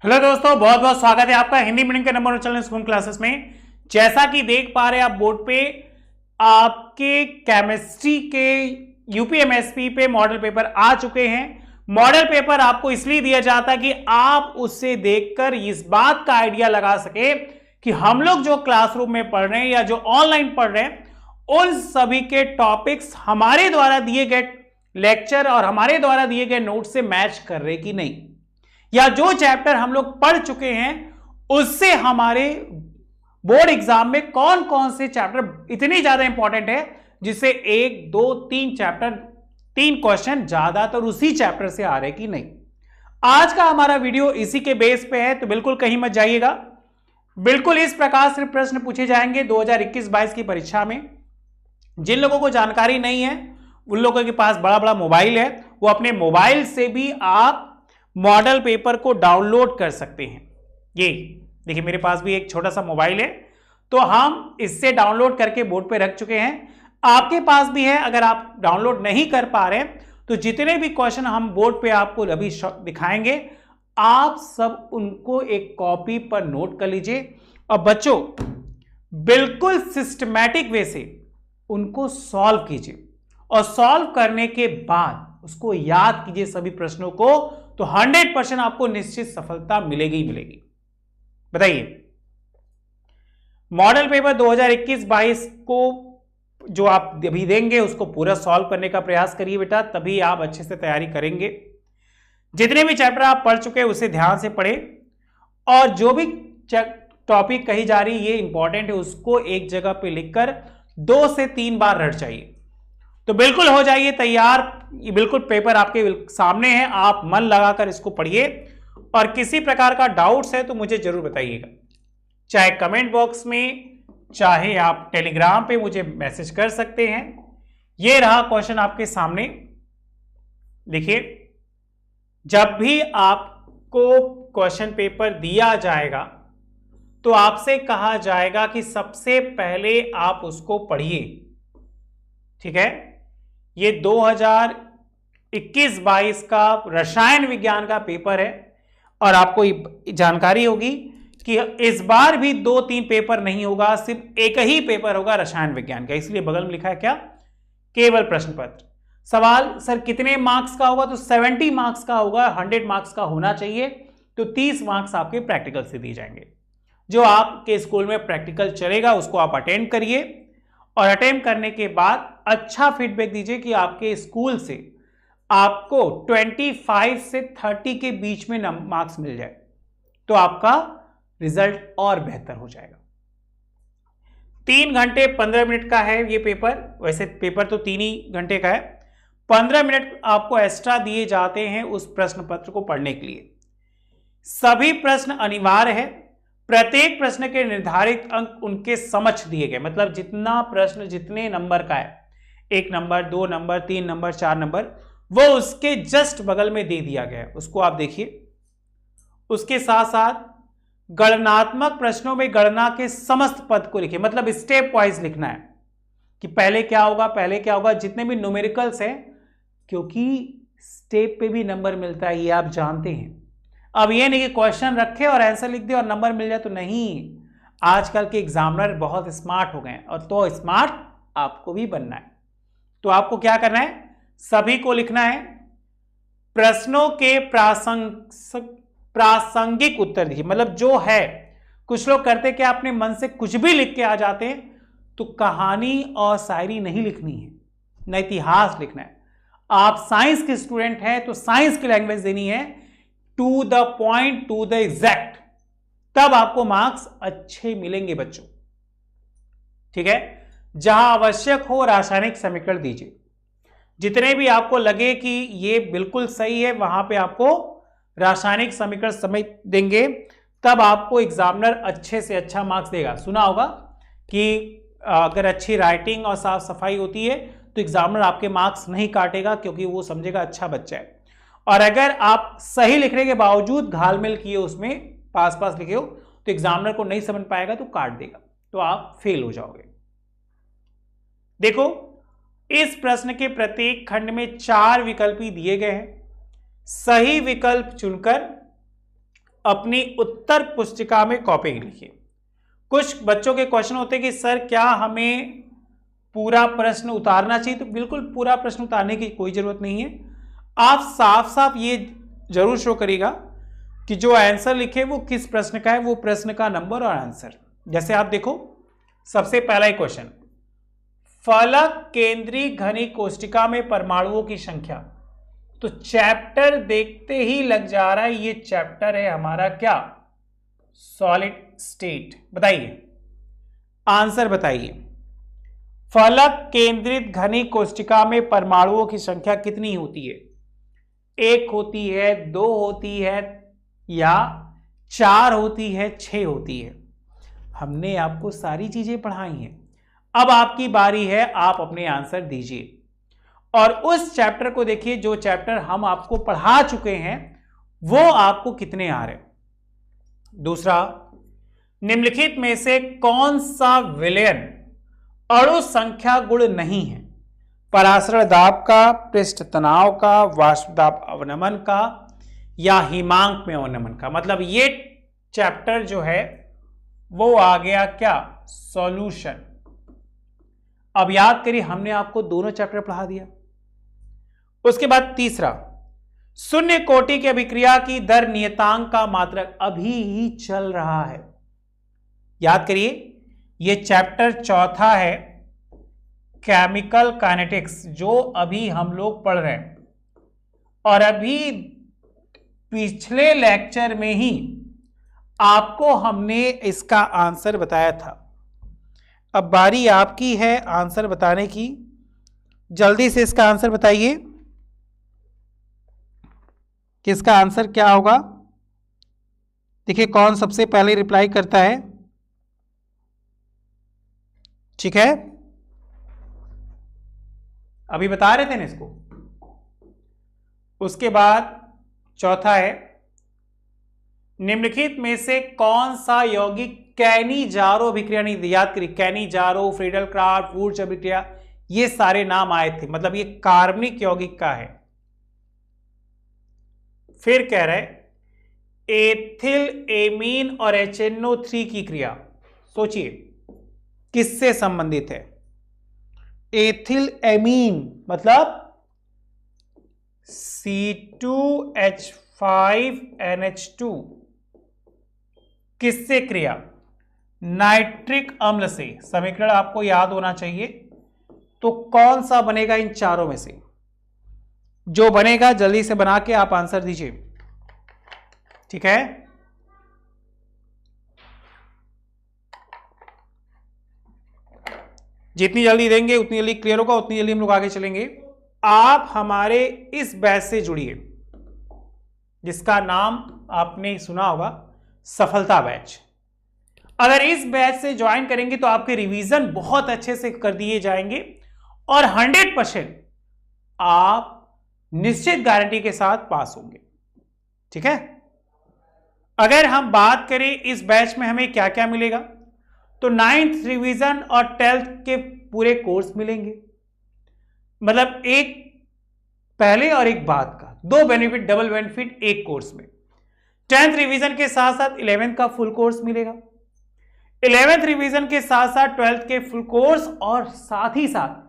Hello दोस्तों, बहुत बहुत स्वागत है आपका हिंदी मीडियम के number one channel school classes में। जैसा कि देख पा रहे हैं आप बोर्ड पे, आपके केमिस्ट्री के यूपीएमएसपी पे मॉडल पेपर आ चुके हैं। मॉडल पेपर आपको इसलिए दिया जाता है कि आप उससे देखकर इस बात का आइडिया लगा सके कि हम लोग जो क्लासरूम में पढ़ रहे हैं या जो ऑनलाइन पढ़ रहे हैं उन सभी के टॉपिक्स हमारे द्वारा दिए गए लेक्चर और हमारे द्वारा दिए गए नोट से मैच कर रहे कि नहीं, या जो चैप्टर हम लोग पढ़ चुके हैं उससे हमारे बोर्ड एग्जाम में कौन कौन से चैप्टर इतने ज्यादा इंपॉर्टेंट है जिससे 1, 2, 3 चैप्टर 3 क्वेश्चन ज्यादातर उसी चैप्टर से आ रहे कि नहीं। आज का हमारा वीडियो इसी के बेस पे है, तो बिल्कुल कहीं मत जाइएगा। बिल्कुल इस प्रकार से प्रश्न पूछे जाएंगे 2021-22 की परीक्षा में। जिन लोगों को जानकारी नहीं है उन लोगों के पास बड़ा बड़ा मोबाइल है, वो अपने मोबाइल से भी आप मॉडल पेपर को डाउनलोड कर सकते हैं। ये देखिए मेरे पास भी एक छोटा सा मोबाइल है, तो हम इससे डाउनलोड करके बोर्ड पे रख चुके हैं। आपके पास भी है। अगर आप डाउनलोड नहीं कर पा रहे तो जितने भी क्वेश्चन हम बोर्ड पे आपको अभी दिखाएंगे, आप सब उनको एक कॉपी पर नोट कर लीजिए और बच्चों बिल्कुल सिस्टमैटिक वे से उनको सॉल्व कीजिए और सॉल्व करने के बाद उसको याद कीजिए सभी प्रश्नों को, तो 100% आपको निश्चित सफलता मिलेगी ही मिलेगी। बताइए, मॉडल पेपर 2021-22 को जो आप अभी देंगे उसको पूरा सॉल्व करने का प्रयास करिए बेटा, तभी आप अच्छे से तैयारी करेंगे। जितने भी चैप्टर आप पढ़ चुके हैं उसे ध्यान से पढ़ें और जो भी टॉपिक कही जा रही ये इंपॉर्टेंट है उसको एक जगह पे लिखकर 2 से 3 बार रट जाइए, तो बिल्कुल हो जाइए तैयार। ये बिल्कुल पेपर आपके सामने है, आप मन लगाकर इसको पढ़िए और किसी प्रकार का डाउट्स है तो मुझे जरूर बताइएगा, चाहे कमेंट बॉक्स में, चाहे आप टेलीग्राम पे मुझे मैसेज कर सकते हैं। ये रहा क्वेश्चन आपके सामने। देखिए, जब भी आपको क्वेश्चन पेपर दिया जाएगा तो आपसे कहा जाएगा कि सबसे पहले आप उसको पढ़िए, ठीक है। ये 2021-22 का रसायन विज्ञान का पेपर है और आपको जानकारी होगी कि इस बार भी 2-3 पेपर नहीं होगा, सिर्फ एक ही पेपर होगा रसायन विज्ञान का। इसलिए बगल में लिखा है क्या, केवल प्रश्न पत्र। सवाल सर कितने मार्क्स का होगा, तो 70 मार्क्स का होगा। 100 मार्क्स का होना चाहिए, तो 30 मार्क्स आपके प्रैक्टिकल से दिए जाएंगे। जो आपके स्कूल में प्रैक्टिकल चलेगा उसको आप अटेंड करिए और अटेम्प्ट करने के बाद अच्छा फीडबैक दीजिए कि आपके स्कूल से आपको 25 से 30 के बीच में मार्क्स मिल जाए, तो आपका रिजल्ट और बेहतर हो जाएगा। 3 घंटे 15 मिनट का है ये पेपर। वैसे पेपर तो 3 ही घंटे का है, 15 मिनट आपको एक्स्ट्रा दिए जाते हैं उस प्रश्न पत्र को पढ़ने के लिए। सभी प्रश्न अनिवार्य है। प्रत्येक प्रश्न के निर्धारित अंक उनके समक्ष दिए गए, मतलब जितना प्रश्न जितने नंबर का है, 1 नंबर 2 नंबर 3 नंबर 4 नंबर, वो उसके जस्ट बगल में दे दिया गया है, उसको आप देखिए। उसके साथ साथ गणनात्मक प्रश्नों में गणना के समस्त पद को लिखिए, मतलब स्टेप वाइज लिखना है कि पहले क्या होगा पहले क्या होगा, जितने भी न्यूमेरिकल्स हैं, क्योंकि स्टेप पे भी नंबर मिलता है, ये आप जानते हैं। अब ये नहीं कि क्वेश्चन रखे और आंसर लिख दे और नंबर मिल जाए, तो नहीं। आजकल के एग्जामिनर बहुत स्मार्ट हो गए हैं और तो स्मार्ट आपको भी बनना है। तो आपको क्या करना है, सभी को लिखना है। प्रश्नों के प्रासंगिक उत्तर दिए, मतलब जो है। कुछ लोग करते कि अपने मन से कुछ भी लिख के आ जाते हैं, तो कहानी और शायरी नहीं लिखनी है, न इतिहास लिखना है। आप साइंस के स्टूडेंट हैं तो साइंस की लैंग्वेज देनी है, to the point, to the exact, तब आपको मार्क्स अच्छे मिलेंगे बच्चों, ठीक है। जहां आवश्यक हो रासायनिक समीकरण दीजिए। जितने भी आपको लगे कि ये बिल्कुल सही है वहां पे आपको रासायनिक समीकरण समझ देंगे, तब आपको एग्जामिनर अच्छे से अच्छा मार्क्स देगा। सुना होगा कि अगर अच्छी राइटिंग और साफ सफाई होती है तो एग्जामिनर आपके मार्क्स नहीं काटेगा, क्योंकि वो समझेगा अच्छा बच्चा है। और अगर आप सही लिखने के बावजूद घालमेल किए, उसमें पास पास लिखे हो, तो एग्जामिनर को नहीं समझ पाएगा तो काट देगा, तो आप फेल हो जाओगे। देखो, इस प्रश्न के प्रत्येक खंड में 4 विकल्प ही दिए गए हैं। सही विकल्प चुनकर अपनी उत्तर पुस्तिका में कॉपी लिखिए। कुछ बच्चों के क्वेश्चन होते हैं कि सर क्या हमें पूरा प्रश्न उतारना चाहिए? तो बिल्कुल पूरा प्रश्न उतारने की कोई जरूरत नहीं है। आप साफ साफ ये जरूर शो करिएगा कि जो आंसर लिखे वो किस प्रश्न का है, वो प्रश्न का नंबर और आंसर। जैसे आप देखो, सबसे पहला ही क्वेश्चन, फलक केंद्रीय घनी कोष्टिका में परमाणुओं की संख्या। तो चैप्टर देखते ही लग जा रहा है, ये चैप्टर है हमारा क्या? Solid state. बताइए, आंसर बताइए। फलक केंद्रित घनी कोष्टिका में परमाणुओं की संख्या कितनी होती है? 1 होती है, 2 होती है, या 4 होती है, 6 होती है? हमने आपको सारी चीजें पढ़ाई हैं। अब आपकी बारी है, आप अपने आंसर दीजिए और उस चैप्टर को देखिए जो चैप्टर हम आपको पढ़ा चुके हैं वो आपको कितने आ रहे। दूसरा, निम्नलिखित में से कौन सा विलयन अणु संख्या गुण नहीं है? परासरण दाब का, पृष्ठ तनाव का, वाष्प दाब अवनमन का, या हिमांक में अवनमन का। मतलब ये चैप्टर जो है वो आ गया क्या? सॉल्यूशन। अब याद करिए, हमने आपको दोनों चैप्टर पढ़ा दिया। उसके बाद तीसरा, शून्य कोटि की अभिक्रिया की दर नियतांक का मात्रक अभी ही चल रहा है। याद करिए, ये चैप्टर चौथा है, केमिकल काइनेटिक्स, जो अभी हम लोग पढ़ रहे हैं। और अभी पिछले लेक्चर में ही आपको हमने इसका आंसर बताया था। अब बारी आपकी है आंसर बताने की। जल्दी से इसका आंसर बताइए कि इसका आंसर क्या होगा। देखिए कौन सबसे पहले रिप्लाई करता है। ठीक है, अभी बता रहे थे ना इसको। उसके बाद चौथा है, निम्नलिखित में से कौन सा यौगिक कैनिजारो अभिक्रिया नहीं दी? याद करिए, कैनिजारो, फ्रीडल क्राफ्ट, वुर्च अभिक्रिया, ये सारे नाम आए थे। मतलब ये कार्बनिक यौगिक का है। फिर कह रहे एथिल एमीन और HNO3 की क्रिया, सोचिए किससे संबंधित है? एथिल एमीन मतलब C2H5NH2 किससे क्रिया? नाइट्रिक अम्ल से। समीकरण आपको याद होना चाहिए। तो कौन सा बनेगा इन चारों में से? जो बनेगा जल्दी से बना के आप आंसर दीजिए। ठीक है, जितनी जल्दी देंगे उतनी जल्दी क्लियर होगा, उतनी जल्दी हम लोग आगे चलेंगे। आप हमारे इस बैच से जुड़िए जिसका नाम आपने सुना होगा, सफलता बैच। अगर इस बैच से ज्वाइन करेंगे तो आपके रिवीजन बहुत अच्छे से कर दिए जाएंगे और 100% आप निश्चित गारंटी के साथ पास होंगे। ठीक है, अगर हम बात करें इस बैच में हमें क्या क्या मिलेगा, तो 9th रिवीजन और 12th के पूरे कोर्स मिलेंगे। मतलब एक पहले और एक बाद का, 2 बेनिफिट, डबल बेनिफिट एक कोर्स में। 10th रिवीजन के साथ साथ 11th का फुल कोर्स मिलेगा। 11th रिवीजन के साथ साथ 12th के फुल कोर्स और साथ ही साथ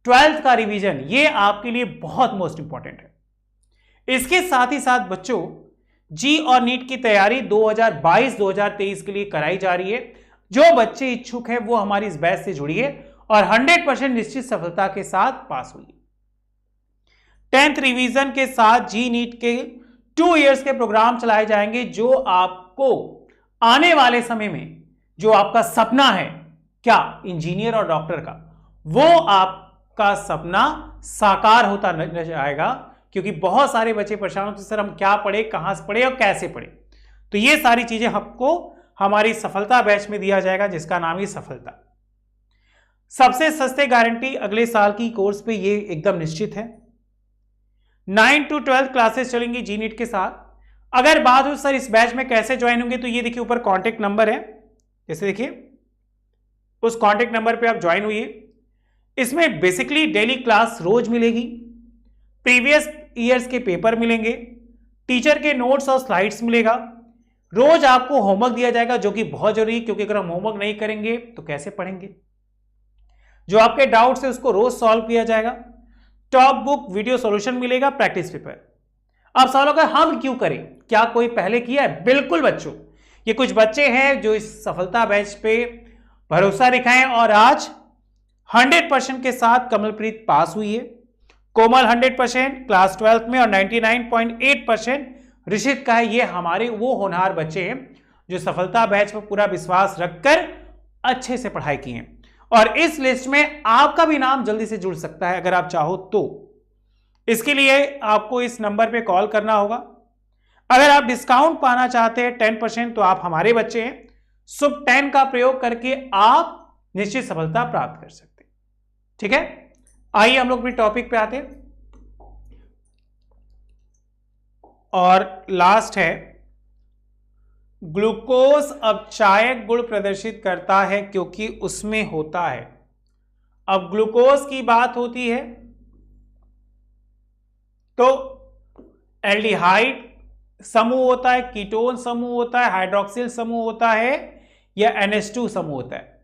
12th का रिवीजन, ये आपके लिए बहुत मोस्ट इंपॉर्टेंट है। इसके साथ ही साथ बच्चों जी और नीट की तैयारी 2022-2023 के लिए कराई जा रही है। जो बच्चे इच्छुक हैं वो हमारी इस बैच से जुड़िए और 100% निश्चित सफलता के साथ पास हुई। 10th रिवीजन के साथ जी नीट के 2 इयर्स के प्रोग्राम चलाए जाएंगे, जो आपको आने वाले समय में जो आपका सपना है क्या, इंजीनियर और डॉक्टर का, वो आपका सपना साकार होता नजर आएगा। क्योंकि बहुत सारे बच्चे परेशान होते, सर हम क्या पढ़े, कहां से पढ़े और कैसे पढ़े। तो ये सारी चीजें आपको हमारी सफलता बैच में दिया जाएगा, जिसका नाम ही सफलता। सबसे सस्ते गारंटी अगले साल की कोर्स पे ये एकदम निश्चित है। 9 to 12 क्लासेस चलेंगी जी नीट के साथ। अगर बात हो सर इस बैच में कैसे ज्वाइन होंगे, तो ये देखिए ऊपर कॉन्टेक्ट नंबर है, जैसे देखिए उस कॉन्टेक्ट नंबर पे आप ज्वाइन हुइए। इसमें बेसिकली डेली क्लास रोज मिलेगी, प्रीवियस ईयर्स के पेपर मिलेंगे, टीचर के नोट्स और स्लाइड्स मिलेगा, रोज आपको होमवर्क दिया जाएगा, जो कि बहुत जरूरी, क्योंकि अगर हम होमवर्क नहीं करेंगे तो कैसे पढ़ेंगे। जो आपके डाउट्स है उसको रोज सॉल्व किया जाएगा। टॉप बुक वीडियो सॉल्यूशन मिलेगा, प्रैक्टिस पेपर। अब सवाल होगा हम क्यों करें, क्या कोई पहले किया है? बिल्कुल बच्चों, ये कुछ बच्चे हैं जो इस सफलता बैच पे भरोसा दिखाएं और आज 100% के साथ कमलप्रीत पास हुई है। कोमल 100% क्लास 12th में और 99.8% ऋषित का है। ये हमारे वो होनहार बच्चे हैं जो सफलता बैच पर पूरा विश्वास रखकर अच्छे से पढ़ाई की हैं, और इस लिस्ट में आपका भी नाम जल्दी से जुड़ सकता है अगर आप चाहो तो। इसके लिए आपको इस नंबर पे कॉल करना होगा। अगर आप डिस्काउंट पाना चाहते हैं 10%, तो आप हमारे बच्चे हैं। शुभ 10 का प्रयोग करके आप निश्चित सफलता प्राप्त कर सकते हैं। ठीक है, आइए हम लोग अपने टॉपिक पे आते हैं। और लास्ट है, ग्लूकोज अपचायक गुण प्रदर्शित करता है क्योंकि उसमें होता है। अब ग्लूकोज की बात होती है तो एल्डिहाइड समूह होता है, कीटोन समूह होता है, हाइड्रोक्सिल समूह होता है, या NH2 समूह होता है।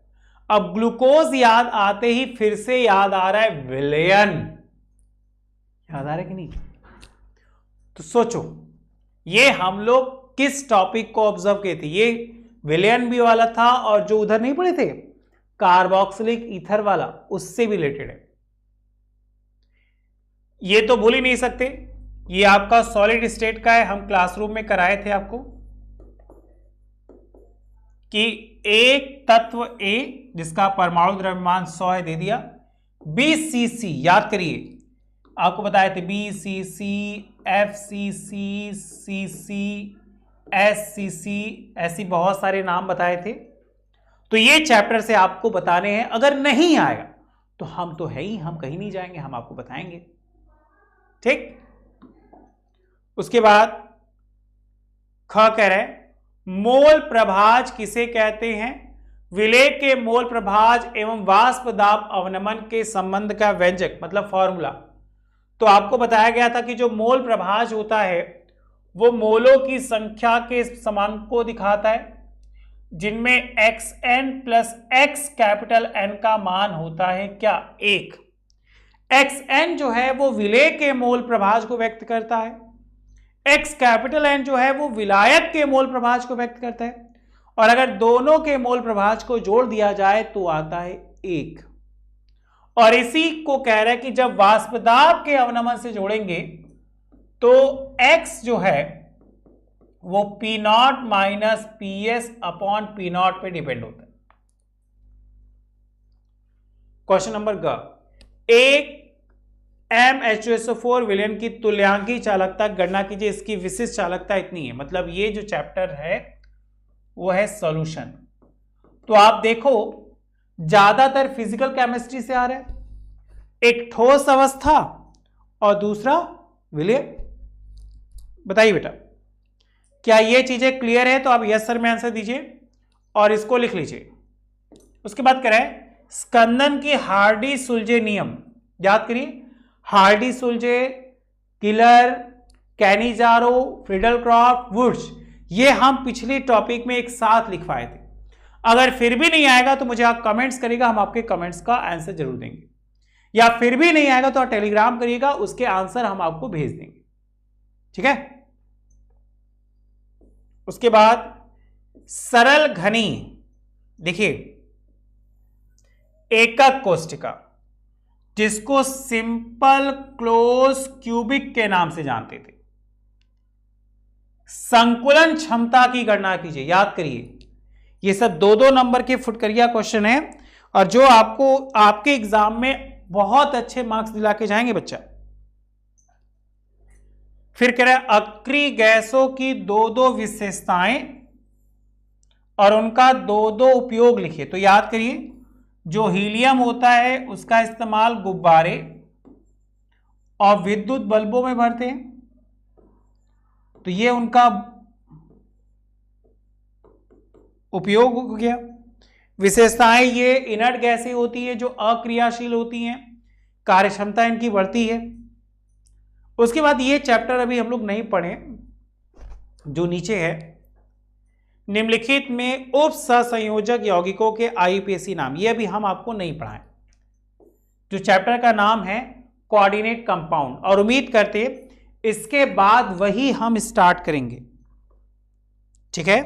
अब ग्लूकोज याद आते ही फिर से याद आ रहा है विलयन। याद आ रहा है कि नहीं? तो सोचो, ये हम लोग किस टॉपिक को ऑब्जर्व किए थे? ये विलयन भी वाला था, और जो उधर नहीं पढ़े थे कार्बोक्सिलिक ईथर वाला, उससे भी रिलेटेड है। ये तो भूल ही नहीं सकते, ये आपका सॉलिड स्टेट का है। हम क्लासरूम में कराए थे आपको कि एक तत्व A जिसका परमाणु द्रव्यमान 100 है, दे दिया BCC, याद करिए आपको बताए थे BCC, FCC, CC, SCC, ऐसी बहुत सारे नाम बताए थे। तो ये चैप्टर से आपको बताने हैं। अगर नहीं आएगा तो हम तो है ही, हम कहीं नहीं जाएंगे, हम आपको बताएंगे। ठीक, उसके बाद ख कह रहे हैं मोल प्रभाज किसे कहते हैं? विलेय के मोल प्रभाज एवं वाष्प दाब अवनमन के संबंध का व्यंजक, मतलब फॉर्मूला। तो आपको बताया गया था कि जो मोल प्रभाज होता है वो मोलों की संख्या के समांक को दिखाता है, जिनमें xn plus x capital N का मान होता है क्या? 1। xn जो है वो विलेय के मोल प्रभाज को व्यक्त करता है, x कैपिटल N जो है वो विलायक के मोल प्रभाज को व्यक्त करता है, और अगर दोनों के मोल प्रभाज को जोड़ दिया जाए तो आता है 1। और इसी को कह रहा है कि जब वाष्पदाब के अवनमन से जोड़ेंगे तो x जो है वो P0 minus PS upon P0 पे डिपेंड होता है। क्वेश्चन नंबर ग, एक MH2SO4 विलयन की तुल्यांकी चालकता गणना कीजिए। इसकी विशिष्ट चालकता इतनी है। मतलब ये जो चैप्टर है वो है सॉल्यूशन। तो आप देखो ज्यादातर फिजिकल केमिस्ट्री से आ रहा है, एक ठोस अवस्था और दूसरा विलय। बताइए बेटा, क्या ये चीजें क्लियर है? तो आप यस सर में आंसर दीजिए और इसको लिख लीजिए। उसके बाद करें स्कंदन की हार्डी सुलजे नियम, याद करिए हार्डी सुलजे, किलर, कैनिजारो, फ्रीडलक्रॉफ्ट, वुड्स, ये हम पिछले टॉपिक में एक साथ लिखवाए थे। अगर फिर भी नहीं आएगा तो मुझे आप कमेंट्स करिएगा, हम आपके कमेंट्स का आंसर जरूर देंगे, या फिर भी नहीं आएगा तो आप टेलीग्राम करिएगा, उसके आंसर हम आपको भेज देंगे। ठीक है, उसके बाद सरल घनी, देखिए एकक कोष्टिका जिसको सिंपल क्लोज क्यूबिक के नाम से जानते थे। संकुलन क्षमता की गणना कीजिए, याद करिए ये सब 2-2 नंबर के फुटकरिया क्वेश्चन है, और जो आपको आपके एग्जाम में बहुत अच्छे मार्क्स दिला के जाएंगे बच्चा। फिर कह रहा है अक्रिय गैसों की 2-2 विशेषताएं और उनका 2-2 उपयोग लिखिए। तो याद करिए जो हीलियम होता है उसका इस्तेमाल गुब्बारे और विद्युत बल्बों में भरते हैं, तो ये उनका उपयोग हो गया। विशेषताएं ये इनर्ट गैसें होती है जो अक्रियाशील होती हैं, कार्यक्षमता इनकी बढ़ती है। उसके बाद ये चैप्टर अभी हम लोग नहीं पढ़े जो नीचे है, निम्नलिखित में उप सहसंयोजक यौगिकों के आईयूपीएसी नाम, ये अभी हम आपको नहीं पढ़ाएं। जो चैप्टर का नाम है कोऑर्डिनेट कंपाउंड, और उम्मीद करते इसके बाद वही हम स्टार्ट करेंगे। ठीक है,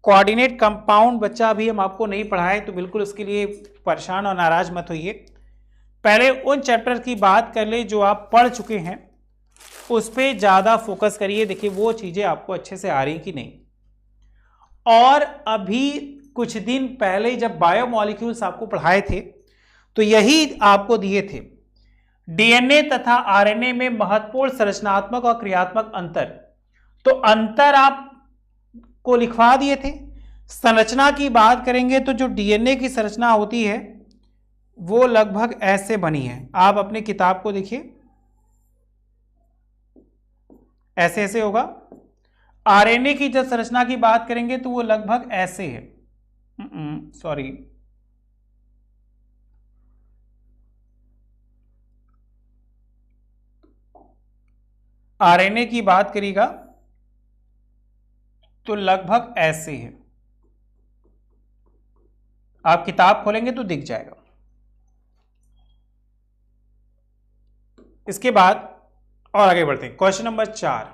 कोऑर्डिनेट कंपाउंड बच्चा अभी हम आपको नहीं पढ़ाए, तो बिल्कुल उसके लिए परेशान और नाराज मत होइए। पहले उन चैप्टर की बात कर ले जो आप पढ़ चुके हैं, उस पर ज्यादा फोकस करिए। देखिए वो चीजें आपको अच्छे से आ रही कि नहीं। और अभी कुछ दिन पहले जब बायोमॉलिक्यूल्स आपको पढ़ाए थे तो यही आपको दिए थे, डीएनए तथा आरएनए में महत्वपूर्ण संरचनात्मक और क्रियात्मक अंतर। तो अंतर आपको लिखवा दिए थे। संरचना की बात करेंगे तो जो डीएनए की संरचना होती है वो लगभग ऐसे बनी है। आप अपनी किताब को देखिए, ऐसे ऐसे होगा। आरएनए की जब संरचना की बात करेंगे तो वो लगभग ऐसे है। सॉरी, आरएनए की बात करिएगा तो लगभग ऐसे है। आप किताब खोलेंगे तो दिख जाएगा। इसके बाद और आगे बढ़ते हैं। क्वेश्चन नंबर 4,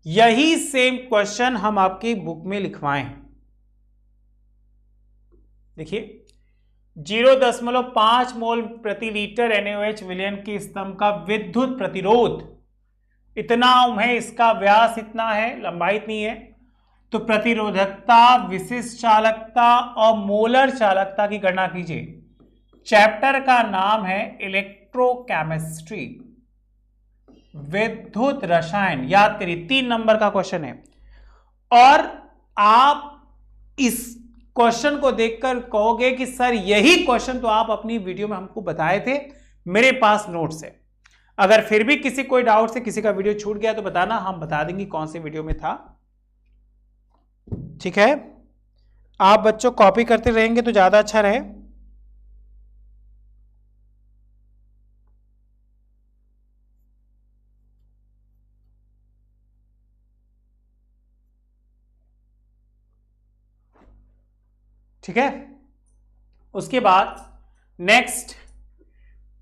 यही सेम क्वेश्चन हम आपकी बुक में लिखवाए हैं। देखिए 0.5 मोल प्रति लीटर NaOH विलयन के स्तंभ का विद्युत प्रतिरोध इतना है, इसका व्यास इतना है, लंबाई इतनी है। तो प्रतिरोधकता, विशिष्ट चालकता और मोलर चालकता की गणना कीजिए। चैप्टर का नाम है इलेक्ट्रोकेमिस्ट्री, विद्युत रसायन। याद करिए 3 नंबर का क्वेश्चन है। और आप इस क्वेश्चन को देखकर कहोगे कि सर यही क्वेश्चन तो आप अपनी वीडियो में हमको बताए थे, मेरे पास नोट्स है। अगर फिर भी किसी कोई डाउट से किसी का वीडियो छूट गया तो बताना, हम बता देंगे कौन से वीडियो में था। ठीक है, आप बच्चों कॉपी करते रहेंगे तो ज्यादा अच्छा रहे। ठीक है, उसके बाद नेक्स्ट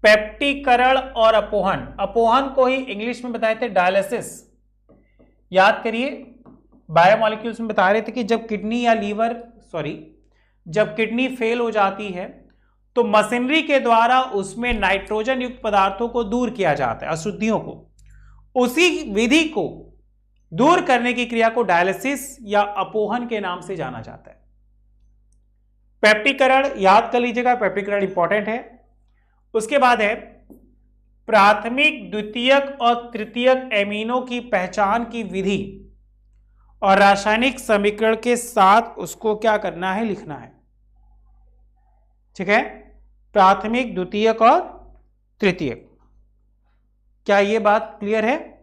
पेप्टीकरण और अपोहन। अपोहन को ही इंग्लिश में बताए थे डायलिसिस। याद करिए बायोमॉलिक्यूल्स में बता रहे थे कि जब किडनी या लीवर जब किडनी फेल हो जाती है तो मशीनरी के द्वारा उसमें नाइट्रोजन युक्त पदार्थों को दूर किया जाता है, अशुद्धियों को। उसी विधि को दूर करने की क्रिया को डायलिसिस या अपोहन के नाम से जाना जाता है। पेप्टीकरण याद कर लीजिएगा, पेप्टीकरण इंपॉर्टेंट है। उसके बाद है प्राथमिक, द्वितीयक और तृतीयक एमिनो की पहचान की विधि और रासायनिक समीकरण के साथ उसको क्या करना है, लिखना है। ठीक है, प्राथमिक, द्वितीयक और तृतीयक। क्या ये बात क्लियर है?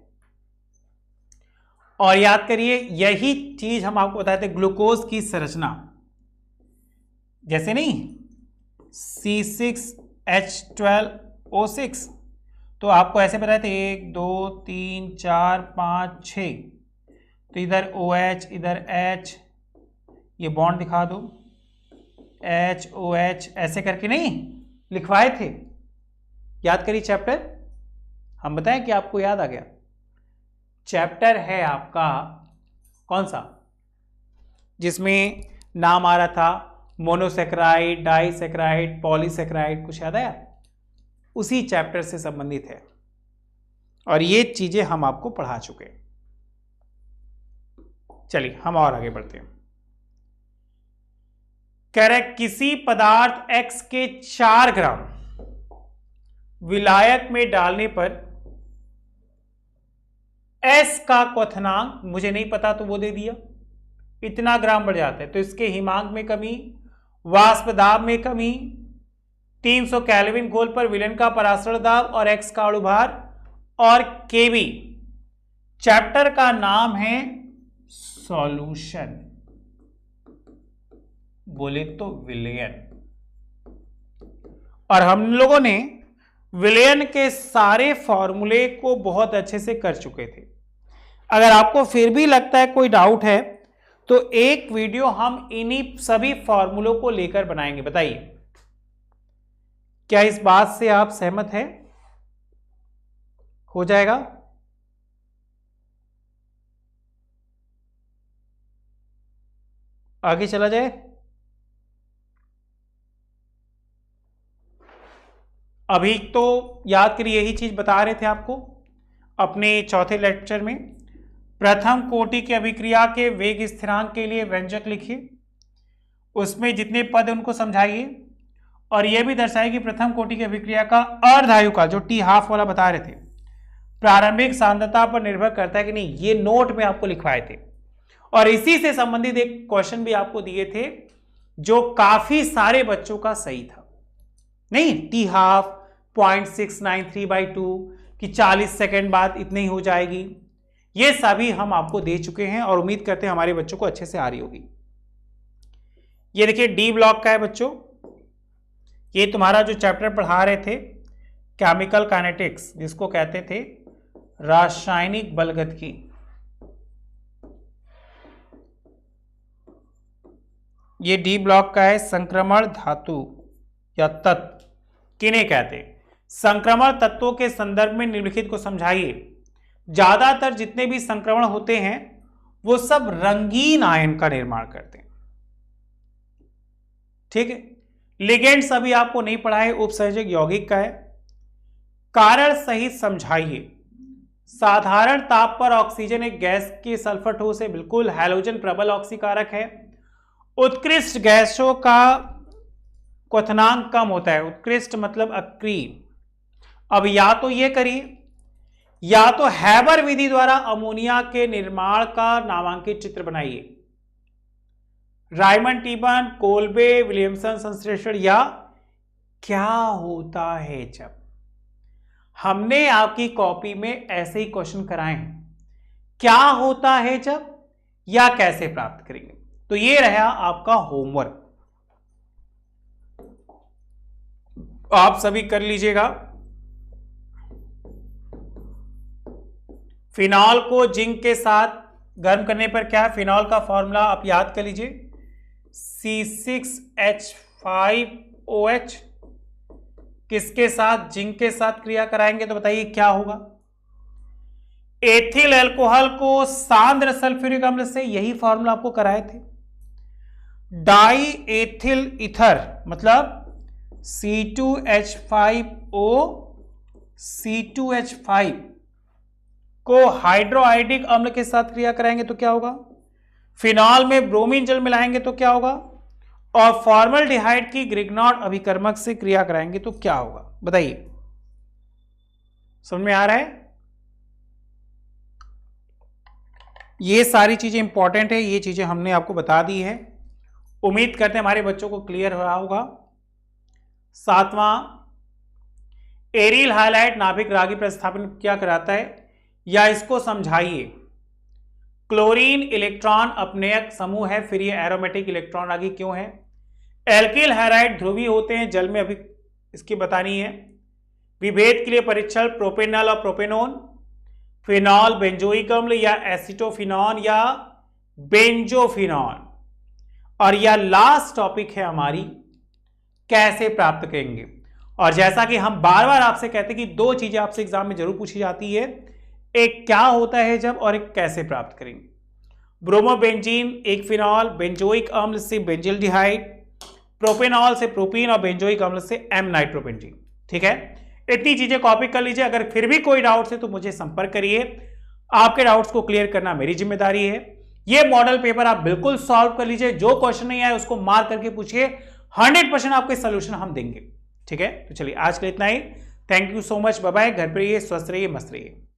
और याद करिए यही चीज हम आपको बताए थे, ग्लूकोज की संरचना जैसे नहीं C6H12O6, तो आपको ऐसे बताए थे 1 2 3 4 5 6। तो इधर OH, इधर H, ये बॉन्ड दिखा दो, HOH, ऐसे करके नहीं लिखवाए थे। याद करिए चैप्टर, हम बताएं कि आपको याद आ गया। चैप्टर है आपका कौन सा, जिसमें नाम आ रहा था मोनोसेक्राइड, डाइसेक्राइड, पॉलीसेक्राइड, कुछ याद आया? उसी चैप्टर से संबंधित है और ये चीजें हम आपको पढ़ा चुके हैं। चलिए हम और आगे बढ़ते हैं। कह रहे किसी पदार्थ X के 4 ग्राम विलायक में डालने पर S का क्वथनांक मुझे नहीं पता तो वो दे दिया, इतना ग्राम बढ़ जाता है। तो इसके हिमांक में कमी, वाष्प दाब में कमी, 300 केल्विन घोल पर विलयन का परासरण दाब और X का अणुभार और Kb। चैप्टर का नाम है सॉल्यूशन, बोले तो विलयन। और हम लोगों ने विलयन के सारे फॉर्मूले को बहुत अच्छे से कर चुके थे। अगर आपको फिर भी लगता है कोई डाउट है तो एक वीडियो हम इन्हीं सभी फॉर्मूलों को लेकर बनाएंगे। बताइए क्या इस बात से आप सहमत हैं? हो जाएगा? आगे चला जाए। अभी तो याद करिए, यही चीज बता रहे थे आपको अपने चौथे लेक्चर में। प्रथम कोटि की अभिक्रिया के वेग स्थिरांक के लिए व्यंजक लिखिए, उसमें जितने पद उनको समझाइए, और यह भी दर्शाइए कि प्रथम कोटि की अभिक्रिया का अर्धायु का जो टी हाफ वाला बता रहे थे प्रारंभिक सांद्रता पर निर्भर करता है कि नहीं। ये नोट में आपको लिखवाए थे, और इसी से संबंधित एक क्वेश्चन भी आपको दिए थे जो काफी सारे बच्चों का सही था। नहीं, टी हाफ 0.693/2 कि 40 सेकेंड बाद इतनी ही हो जाएगी। ये सभी हम आपको दे चुके हैं और उम्मीद करते हैं हमारे बच्चों को अच्छे से आ रही होगी। ये देखिए डी ब्लॉक का है बच्चों, ये तुम्हारा जो चैप्टर पढ़ा रहे थे केमिकल काइनेटिक्स, जिसको कहते थे रासायनिक बलगतिकी। ये डी ब्लॉक का है संक्रमण धातु या तत्व किन्हें कहते हैं। संक्रमण तत्वों के संदर्भ में निम्नलिखित को समझाइए। ज्यादातर जितने भी संक्रमण होते हैं वो सब रंगीन आयन का निर्माण करते हैं, ठीक है। लिगेंड सभी आपको नहीं पढ़ा है, उपसर्जक यौगिक का है। कारण सहित समझाइए। साधारण ताप पर ऑक्सीजन एक गैस की सल्फर ठोस है, बिल्कुल। हैलोजन प्रबल ऑक्सीकारक है। उत्कृष्ट गैसों का क्वथनांक कम होता है। उत्कृष्ट मतलब अक्रिय। अब या तो ये करिए, या तो हैबर विधि द्वारा अमोनिया के निर्माण का नामांकित चित्र बनाइए। रायमंड टीबन, कोल्बे, विलियमसन संश्लेषण, या क्या होता है जब। हमने आपकी कॉपी में ऐसे ही क्वेश्चन कराए हैं, क्या होता है जब या कैसे प्राप्त करेंगे। तो ये रहा आपका होमवर्क, आप सभी कर लीजिएगा। फिनॉल को जिंक के साथ गर्म करने पर क्या है, फिनॉल का फॉर्मूला आप याद कर लीजिए, C6H5OH। किसके साथ, जिंक के साथ क्रिया कराएंगे तो बताइए क्या होगा। एथिल अल्कोहल को सांद्र सल्फ्यूरिक अम्ल से, यही फॉर्मूला आपको कराए थे। डाई एथिल ईथर मतलब C2H5O C2H5 को हाइड्रोआइडिक अम्ल के साथ क्रिया कराएंगे तो क्या होगा। फिनॉल में ब्रोमीन जल मिलाएंगे तो क्या होगा, और फॉर्मल्डिहाइड की ग्रिग्नॉट अभिकर्मक से क्रिया कराएंगे तो क्या होगा। बताइए, समझ में आ रहा है। ये सारी चीजें इंपॉर्टेंट है, ये चीजें हमने आपको बता दी है। उम्मीद करते हैं हमारे बच्चों को क्लियर हो रहा होगा। सातवां, एरिल हाइलाइट नाभिक रागी प्रतिस्थापन क्या कराता है, या इसको समझाइए। क्लोरीन इलेक्ट्रॉन अपनेयक समूह है, फिर ये एरोमेटिक इलेक्ट्रॉन रागी क्यों है। एल्किल हाइलाइट ध्रुवीय होते हैं जल में, अभी इसकी बतानी है। विभेद के लिए परीक्षण प्रोपेनॉल और प्रोपेनोन, फिनॉल बेंजोइक अम्ल या एसिटोफिनॉन या बेंजोफिनॉन, और यह लास्ट टॉपिक है हमारी कैसे प्राप्त करेंगे। और जैसा कि हम बार बार आपसे कहते हैं कि दो चीजें आपसे एग्जाम में जरूर पूछी जाती है, एक क्या होता है जब और एक कैसे प्राप्त करेंगे। ब्रोमोबेंजीन एक फिनॉल, बेंजोइक अम्ल से बेंजिल्डिहाइड, प्रोपेनॉल से प्रोपीन और बेंजोइक अम्ल से एम नाइट्रोबेंजीन। ठीक है, इतनी चीजें कॉपी कर लीजिए। अगर फिर भी कोई डाउट है तो मुझे संपर्क करिए, आपके डाउट्स को क्लियर करना मेरी जिम्मेदारी है। ये मॉडल पेपर आप बिल्कुल सॉल्व कर लीजिए, जो क्वेश्चन नहीं आए उसको मार्क करके पूछिए, 100% आपके सोल्यूशन हम देंगे। ठीक है, तो चलिए आज के लिए इतना ही। Thank you so much, bye bye. घर पे रहिए, स्वस्थ रहिए, मस्त रहिए।